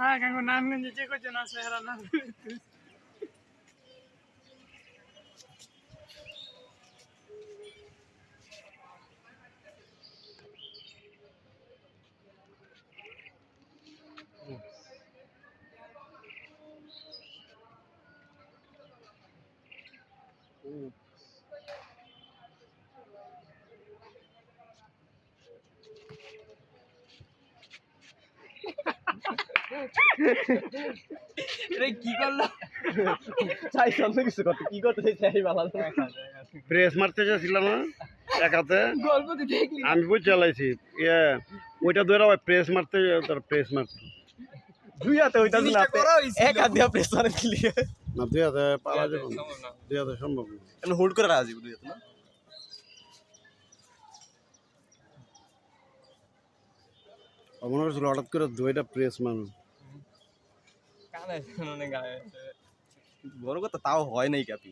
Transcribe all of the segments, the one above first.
হ্যাঁ কাকু নারায়ণগঞ্জে যে কজন আছে এরা নাম কি করলো চাই অন্য কিছু করতে কি করতে চাই ভালো প্রেস মারতে চাইছিলাম না এক হাতে গল্প তো দেখলি আমি বুঝ চালাইছি ওইটা ধরে প্রেস মারতে তার প্রেস মারতে দুই হাতে ওইটা না এক হাত দিয়ে প্রেস মারে দিলি না দুই হাতে পারা যাবে না দুই হাতে সম্ভব না আমি হোল্ড করে রাখছি দুই হাতে না মনে করছিল হঠাৎ করে দুইটা প্রেস মানুষ বড় কথা তাও হয় নাই কাপি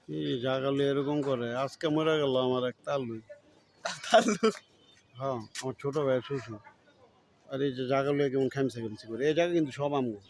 কি জাগালে এরকম করে আজকে মরে গেল আমার এক তালু হ্যাঁ আমার ছোট ভাই শ্বশুর আর এই যে জাগালে কেমন খামসা খামসি করে এই জায়গা কিন্তু সব আমগো